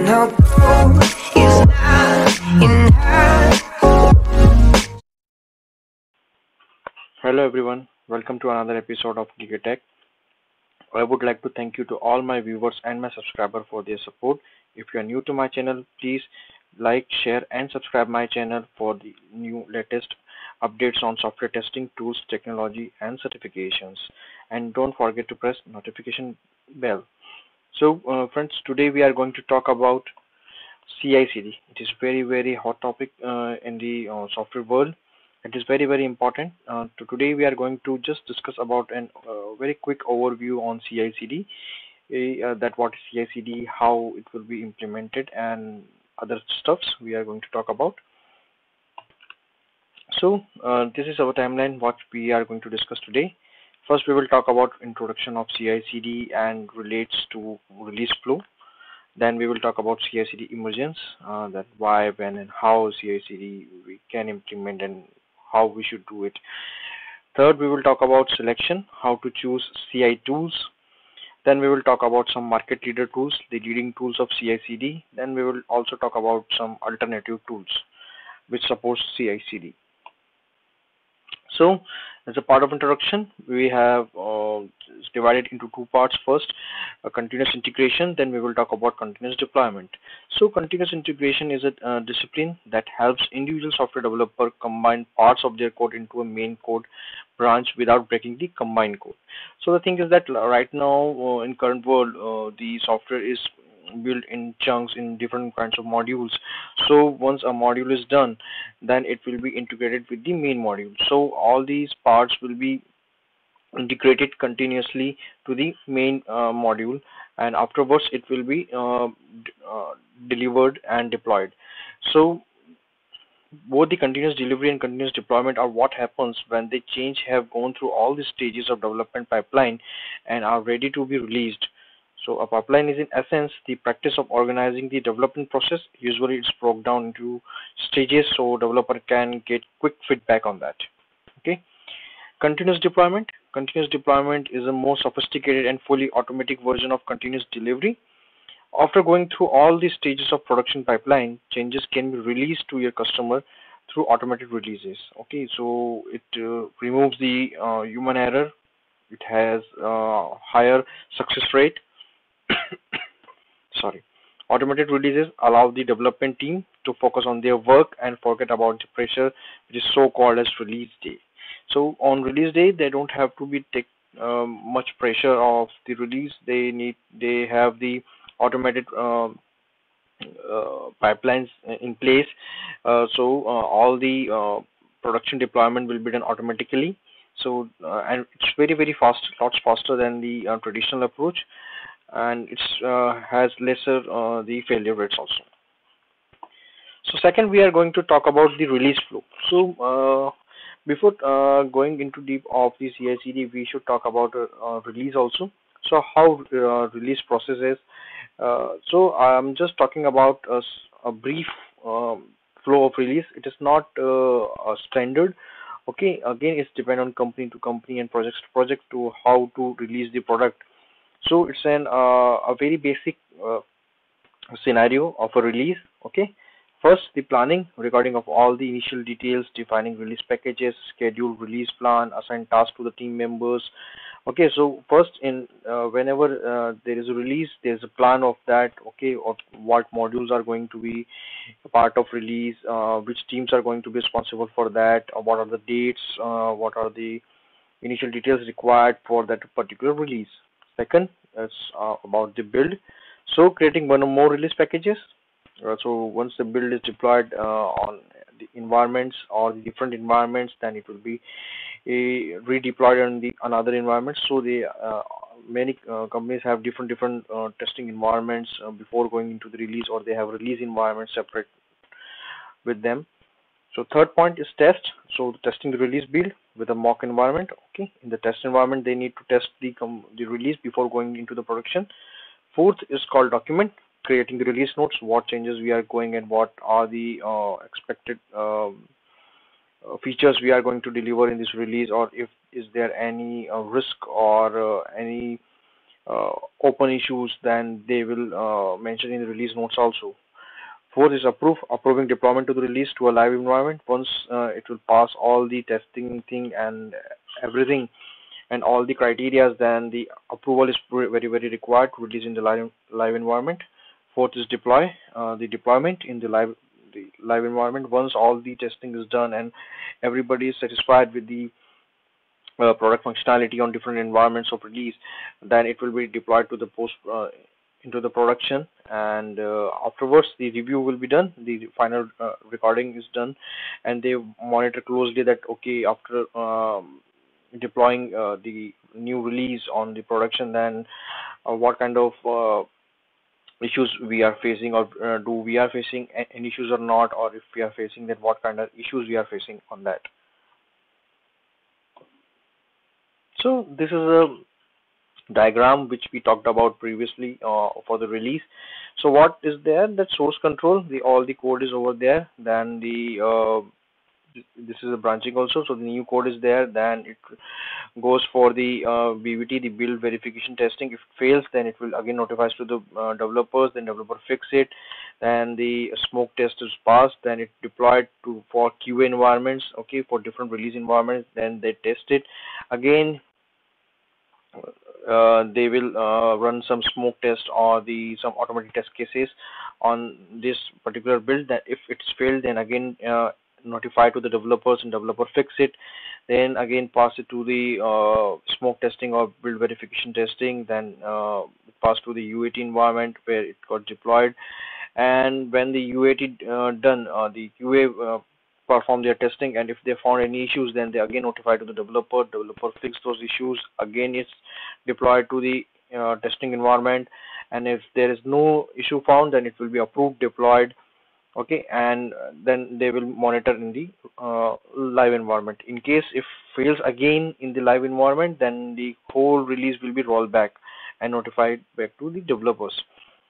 no gold is not enough. Hello everyone, welcome to another episode of Geek-A-Tech. I would like to thank you to all my viewers and my subscribers for their support. If you are new to my channel, please like, share and subscribe my channel for the new latest updates on software testing, tools, technology and certifications. And don't forget to press notification bell. So friends, today we are going to talk about CICD. It is very hot topic in the software world. It is very important. Today we are going to just discuss about an very quick overview on CICD. That what is CICD, how it will be implemented, and other stuffs we are going to talk about. So this is our timeline. What we are going to discuss today. First, we will talk about introduction of CICD and relates to release flow. Then we will talk about CI/CD emergence, that why, when, and how CI/CD we can implement and how we should do it. Third, we will talk about selection, how to choose CI tools. Then we will talk about some market leader tools, the leading tools of CI/CD. Then we will also talk about some alternative tools which supports CI/CD. So, as a part of introduction, we have divided into two parts. First, a continuous integration. Then we will talk about continuous deployment. So, continuous integration is a discipline that helps individual software developer combine parts of their code into a main code branch without breaking the combined code. So, the thing is that right now in current world, the software is built in chunks in different kinds of modules. So once a module is done, then it will be integrated with the main module. So all these parts will be integrated continuously to the main module, and afterwards it will be delivered and deployed. So both the continuous delivery and continuous deployment are what happens when the change have gone through all the stages of development pipeline and are ready to be released. So a pipeline is in essence the practice of organizing the development process. Usually it's broken down into stages so developer can get quick feedback on that. Okay. Continuous deployment. Continuous deployment is a more sophisticated and fully automatic version of continuous delivery. After going through all the stages of production pipeline, changes can be released to your customer through automated releases. Okay, so it removes the human error. It has higher success rate. Sorry. Automated releases allow the development team to focus on their work and forget about the pressure, which is so called as release day. So on release day, they don't have to be take much pressure of the release. They have the automated pipelines in place. So all the production deployment will be done automatically. So and it's very fast, lots faster than the traditional approach, and it has lesser the failure rates also. So second, we are going to talk about the release flow. So before going into deep of the CI/CD, we should talk about release also. So how release process is. So I'm just talking about a brief flow of release. It is not a standard. Okay, again, it's depend on company to company and project to project to how to release the product. So it's a very basic scenario of a release. Okay, first the planning regarding of all the initial details, defining release packages, schedule release plan, assign tasks to the team members. Okay, so first in whenever there is a release, there's a plan of that. Okay, of what modules are going to be a part of release, which teams are going to be responsible for that, what are the dates, what are the initial details required for that particular release. Second, it's about the build. So creating one or more release packages. So once the build is deployed on the environments or the different environments, then it will be redeployed on the another environment. So the many companies have different testing environments before going into the release, or they have release environments separate with them. So third point is test. So testing the release build with a mock environment. Okay, in the test environment, they need to test the release before going into the production. Fourth is called document, creating the release notes, what changes we are going and what are the expected features we are going to deliver in this release, or if is there any risk or any open issues, then they will mention in the release notes also. Fourth is approving deployment to the release to a live environment. Once it will pass all the testing thing and everything and all the criteria, then the approval is very required to release in the live environment. Fourth is the deployment in the live environment. Once all the testing is done and everybody is satisfied with the product functionality on different environments of release, then it will be deployed to the post into the production, and afterwards the review will be done, the final recording is done, and they monitor closely that okay, after deploying the new release on the production, then what kind of issues we are facing, or do we are facing any issues or not, or if we are facing, then what kind of issues we are facing on that. So this is a diagram which we talked about previously for the release. So what is there? That source control, all the code is over there. Then this is a branching also, so the new code is there. Then it goes for the BVT, the build verification testing. If it fails, then it will again notifies to the developers. Then developer fix it. Then the smoke test is passed. Then it deployed for QA environments. Okay, for different release environments. Then they test it again. They will run some smoke test or some automatic test cases on this particular build. That if it's failed, then again notify to the developers and developer fix it. Then again pass it to the smoke testing or build verification testing. Then pass to the UAT environment where it got deployed. And when the UAT done, the QA perform their testing, and if they found any issues, then they again notify to the developer fix those issues, again it's deployed to the testing environment, and if there is no issue found, then it will be approved, deployed, okay, and then they will monitor in the live environment. In case if fails again in the live environment, then the whole release will be rolled back and notified back to the developers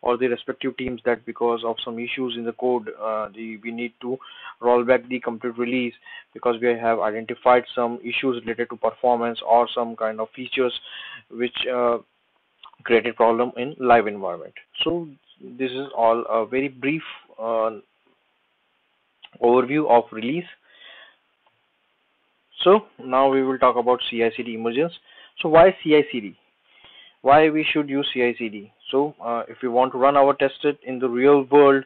or the respective teams that because of some issues in the code, we need to roll back the complete release because we have identified some issues related to performance or some kind of features which created problem in live environment. So this is all a very brief overview of release. So now we will talk about CI/CD emergence. So why CI/CD? Why we should use CI/CD? So if we want to run our tests in the real world,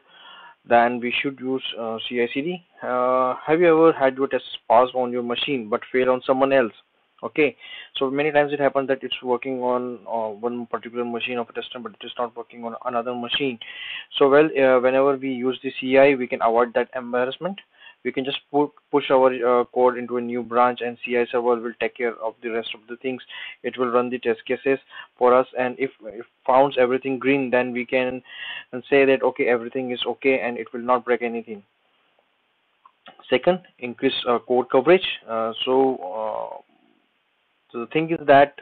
then we should use CI/CD. Have you ever had your tests pass on your machine but fail on someone else? Okay, so many times it happens that it's working on one particular machine of a tester, but it is not working on another machine. So whenever we use the CI, we can avoid that embarrassment. We can just push our code into a new branch, and CI server will take care of the rest of the things. It will run the test cases for us, and if founds everything green, then we can say that okay, everything is okay and it will not break anything. Second, increase code coverage. So the thing is that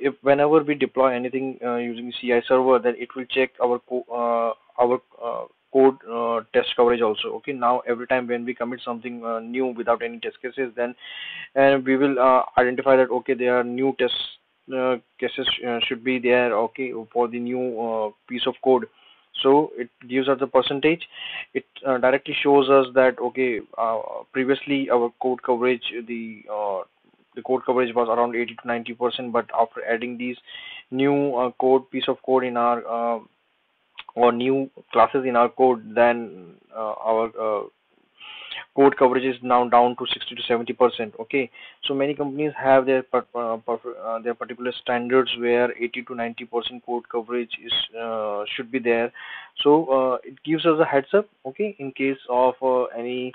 if whenever we deploy anything using CI server, then it will check our code test coverage also. Okay, now every time when we commit something new without any test cases, then we will identify that okay, there are new test cases should be there, okay, for the new piece of code. So it gives us the percentage. It directly shows us that okay, previously our code coverage, the code coverage was around 80 to 90%, but after adding these new piece of code in our or new classes in our code, then our code coverage is now down to 60 to 70%. Okay, so many companies have their particular standards where 80 to 90% code coverage is should be there. So it gives us a heads up. Okay, in case of any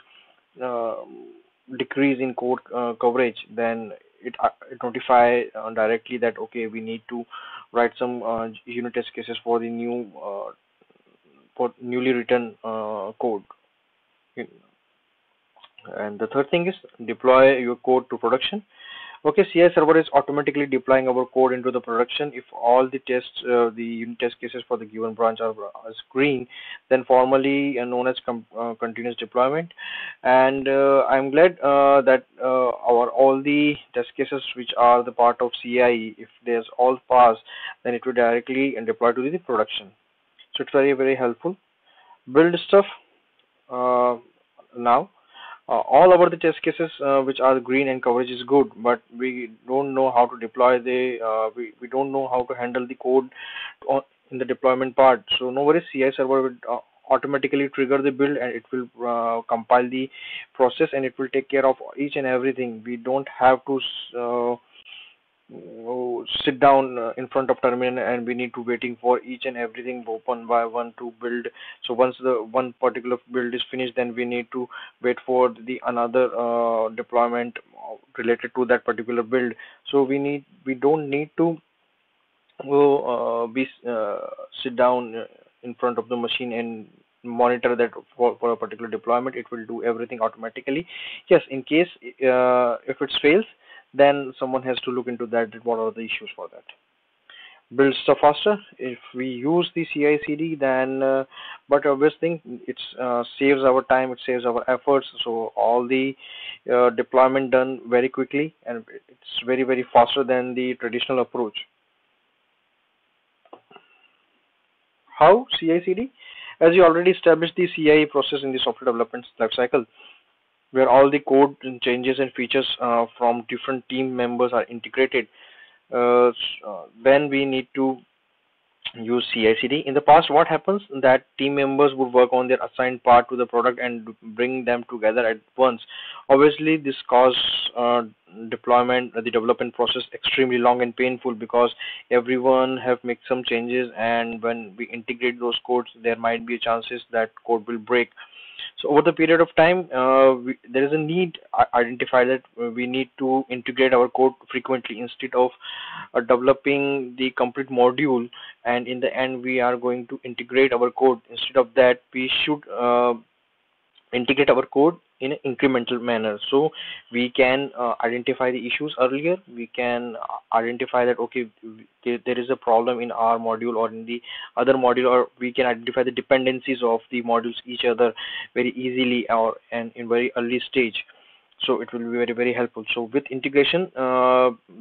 decrease in code coverage, then it notify directly that okay, we need to write some unit test cases for the new for newly written code. And the third thing is deploy your code to production. Okay, CI server is automatically deploying our code into the production. If all the tests, the unit test cases for the given branch are as green, then formally known as continuous deployment. And I'm glad that our all the test cases which are the part of CI, if there's all pass, then it will directly deploy to the production. So it's very very helpful. Build stuff uh, now. All over the test cases which are green and coverage is good, but we don't know how to deploy we don't know how to handle the code in the deployment part. So no worries, CI server will automatically trigger the build, and it will compile the process, and it will take care of each and everything. We don't have to sit down in front of terminal, and we need to waiting for each and everything one by one to build. So once the one particular build is finished, then we need to wait for the another deployment related to that particular build. So we don't need to go be sit down in front of the machine and monitor that for a particular deployment. It will do everything automatically. Yes, in case if it fails, then someone has to look into that, what are the issues for that. Build stuff faster if we use the CI/CD, then but obvious thing, it saves our time, it saves our efforts. So all the deployment done very quickly, and it's very very faster than the traditional approach. How CI/CD? As you already established the CI process in the software development lifecycle, where all the code and changes and features from different team members are integrated. Then we need to use CI/CD. In the past, what happens that team members would work on their assigned part to the product and bring them together at once. Obviously, this causes the development process extremely long and painful, because everyone have made some changes, and when we integrate those codes, there might be chances that code will break. So over the period of time, there is a need identify that we need to integrate our code frequently, instead of developing the complete module, and in the end we are going to integrate our code. Instead of that, we should integrate our code in an incremental manner, so we can identify the issues earlier. We can identify that, okay, there is a problem in our module or in the other module, or we can identify the dependencies of the modules each other very easily, or and in very early stage. So it will be very very helpful. So with integration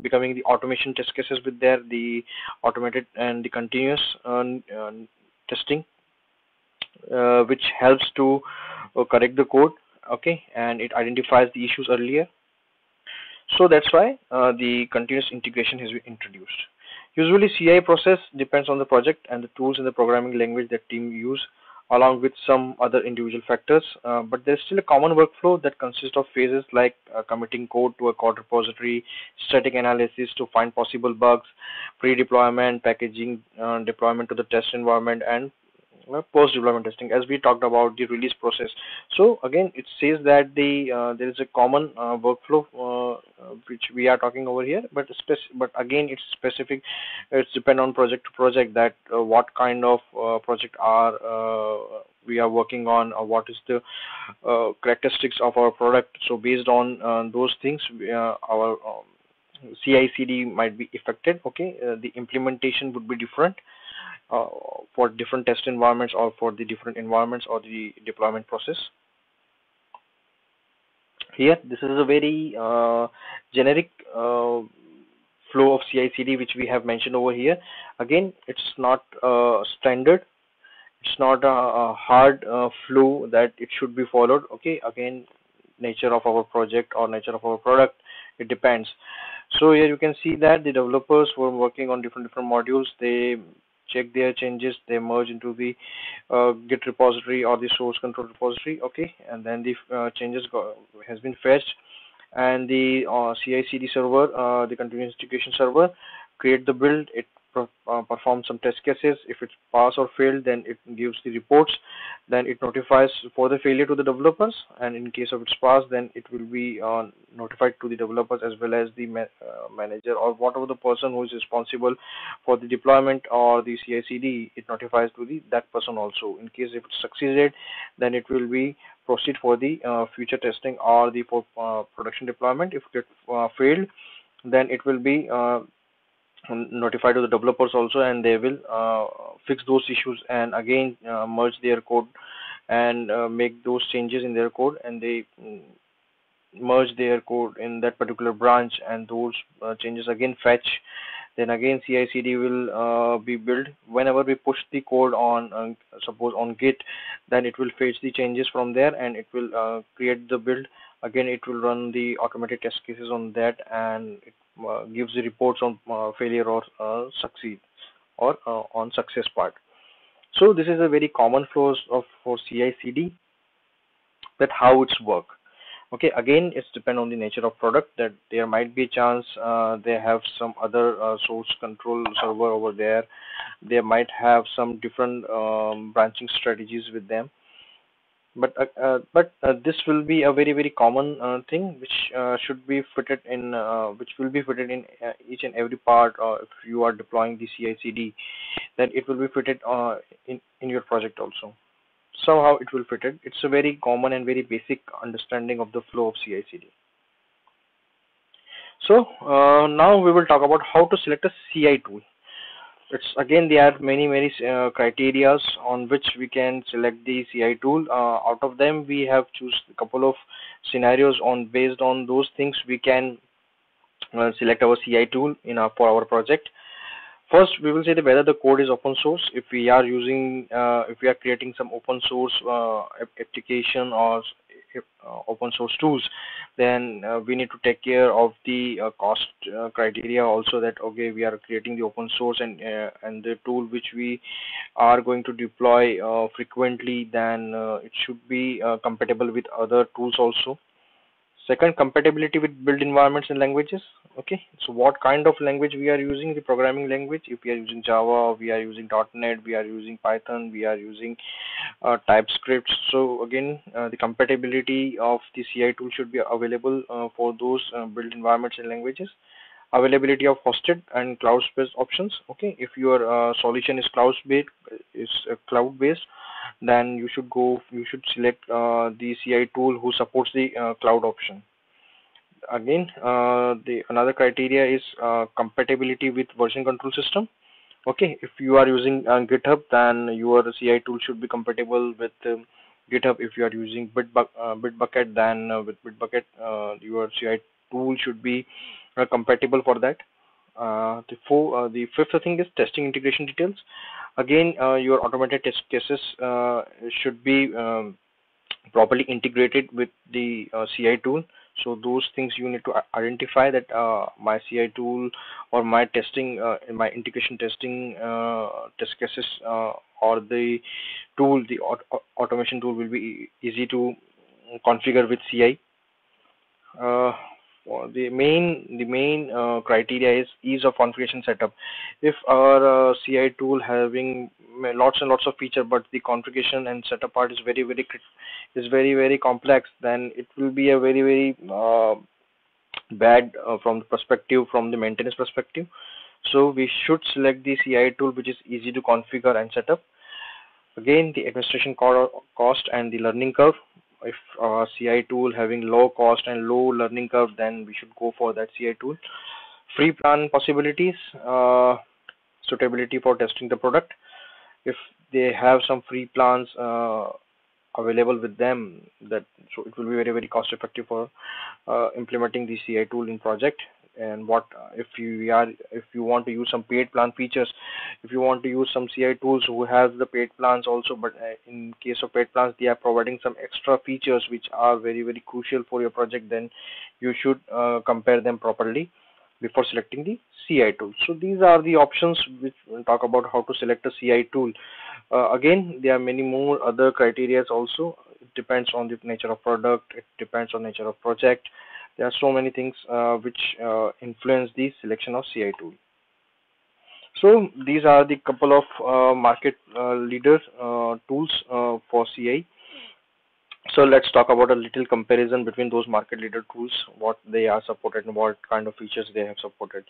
becoming the automation test cases with there, the automated and the continuous testing, which helps to correct the code, okay, and it identifies the issues earlier. So that's why the continuous integration has been introduced. Usually CI process depends on the project and the tools in the programming language that team use, along with some other individual factors, but there's still a common workflow that consists of phases like committing code to a code repository, static analysis to find possible bugs, pre-deployment, packaging, deployment to the test environment, and post-deployment testing, as we talked about the release process. So again, it says that there is a common workflow which we are talking over here, but but again, it's specific. It's depend on project to project, that what kind of project are we are working on, or what is the characteristics of our product. So based on those things, our CI/CD might be affected. Okay, the implementation would be different uh, for different test environments, or for the different environments, or the deployment process. Here, this is a very generic flow of CI/CD which we have mentioned over here. Again, it's not standard. It's not a hard flow that it should be followed. Okay, again, nature of our project or nature of our product, it depends. So here you can see that the developers were working on different modules. They check their changes, they merge into the git repository or the source control repository, okay, and then the has been fetched, and the CI/CD server, the continuous integration server, create the build. It performs some test cases. If it's pass or failed, then it gives the reports. Then it notifies for the failure to the developers, and in case of its pass, then it will be notified to the developers, as well as the manager, or whatever the person who is responsible for the deployment or the CI/CD. It notifies to the that person also. In case if it succeeded, then it will be proceed for the future testing or the for production deployment. If it failed, then it will be notified to the developers also, and they will fix those issues and again merge their code and make those changes in their code, and they merge their code in that particular branch, and those changes again fetch. Then again CI/CD will be built. Whenever we push the code on suppose on Git, then it will fetch the changes from there, and it will create the build. Again it will run the automated test cases on that, and it gives the reports on failure or succeed, or on success part. So this is a very common flows of for CI/CD, that how it's work. Okay, again it's depend on the nature of product, that there might be a chance they have some other source control server over there. They might have some different branching strategies with them, but this will be a very very common thing which should be fitted in, which will be fitted in each and every part. If you are deploying the CI/CD, then it will be fitted in your project also. Somehow it will fit it. It's a very common and very basic understanding of the flow of CI/CD. So now we will talk about how to select a CI tool. It's again there are many criterias on which we can select the CI tool. Out of them, we have choose a couple of scenarios. On based on those things, we can select our CI tool in for our project. First, we will say that whether the code is open source. If we are using, if we are creating some open source application or open source tools, then we need to take care of the cost criteria also. That okay, we are creating the open source, and the tool which we are going to deploy frequently, then it should be compatible with other tools also. Second, compatibility with build environments and languages. Okay, so what kind of language we are using, the programming language. If we are using Java, we are using .NET, we are using Python, we are using TypeScript. So again, the compatibility of the CI tool should be available for those build environments and languages. Availability of hosted and cloud-based options. Okay, if your solution is cloud-based, then you should select the CI tool who supports the cloud option. Again, the another criteria is compatibility with version control system. Okay, if you are using GitHub, then your CI tool should be compatible with GitHub. If you are using Bitbucket, then with Bitbucket, your CI tool should be compatible for that. The fifth thing is testing integration details. Again, your automated test cases should be properly integrated with the CI tool. So those things you need to identify, that my CI tool or my testing, my integration testing test cases or the tool, the automation tool will be easy to configure with CI. The main criteria is ease of configuration setup. If our CI tool having lots and lots of feature, but the configuration and setup part is very complex, then it will be a very bad from the maintenance perspective. So we should select the CI tool which is easy to configure and set up. Again, the administration cost and the learning curve. If CI tool having low cost and low learning curve, then we should go for that CI tool. Free plan possibilities, suitability for testing the product. If they have some free plans available with them, that so it will be very cost effective for implementing the CI tool in project. And what if you want to use some paid plan features, if you want to use some CI tools who has the paid plans also, but in case of paid plans they are providing some extra features which are very crucial for your project, then you should compare them properly before selecting the CI tool. So these are the options which we'll talk about how to select a CI tool. Again, there are many more other criteria also. It depends on the nature of product, it depends on nature of project. There are so many things which influence the selection of CI tool. So these are the couple of market leader tools for CI. So let's talk about a little comparison between those market leader tools, what they are supported and what kind of features they have supported.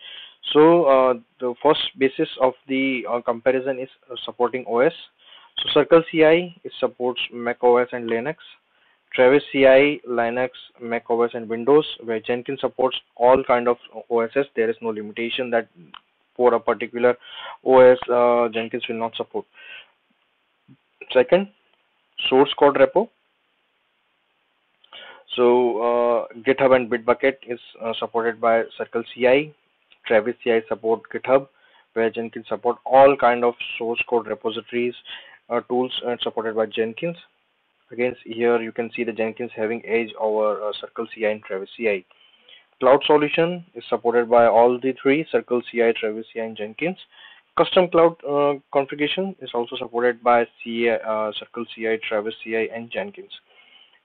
So the first basis of the comparison is supporting OS. So Circle CI, it supports Mac OS and Linux. Travis CI, Linux, Mac OS, and Windows, where Jenkins supports all kind of OSs. There is no limitation that for a particular OS Jenkins will not support. Second, source code repo. So GitHub and Bitbucket is supported by Circle CI. Travis CI support GitHub, where Jenkins support all kind of source code repositories, tools supported by Jenkins. Again, here you can see the Jenkins having edge over Circle CI and Travis CI. Cloud solution is supported by all the three, Circle CI, Travis CI, and Jenkins. Custom cloud configuration is also supported by Circle CI, Travis CI, and Jenkins.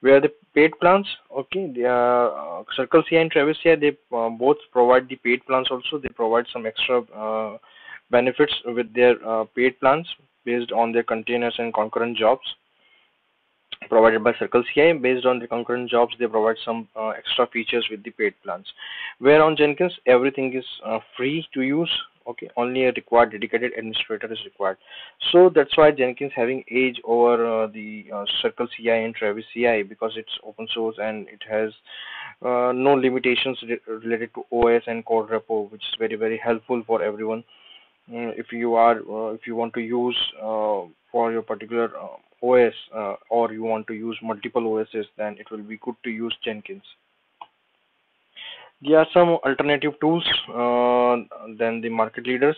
Where the paid plans, okay, the Circle CI and Travis CI, they both provide the paid plans also. They provide some extra benefits with their paid plans based on their containers and concurrent jobs provided by Circle CI. Based on the concurrent jobs, they provide some extra features with the paid plans. Where on Jenkins, everything is free to use. Okay, only a required dedicated administrator is required. So that's why Jenkins having edge over the Circle CI and Travis CI, because it's open source and it has no limitations related to OS and code repo, which is very helpful for everyone. If you want to use for your particular OS, or you want to use multiple OSs, then it will be good to use Jenkins. There are some alternative tools than the market leaders.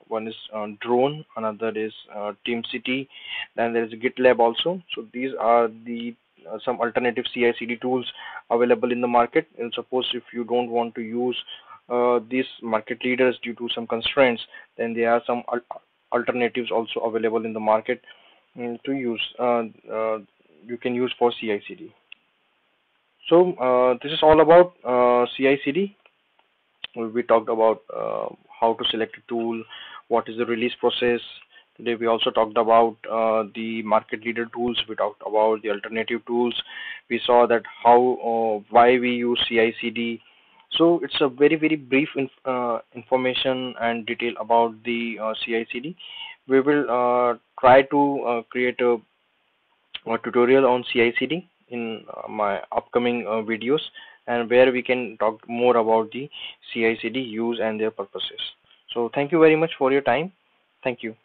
One is Drone, another is TeamCity, then there is GitLab also. So these are the some alternative CI/CD tools available in the market. And suppose if you don't want to use these market leaders due to some constraints, then there are some alternatives also available in the market to use. You can use for CI/CD. So this is all about CI/CD. We talked about how to select a tool, what is the release process. Today we also talked about the market leader tools. We talked about the alternative tools. We saw that how why we use CI/CD. So it's a very brief information and detail about the CI/CD. We will try to create a tutorial on CI/CD in my upcoming videos, and where we can talk more about the CI/CD use and their purposes. So thank you very much for your time. Thank you.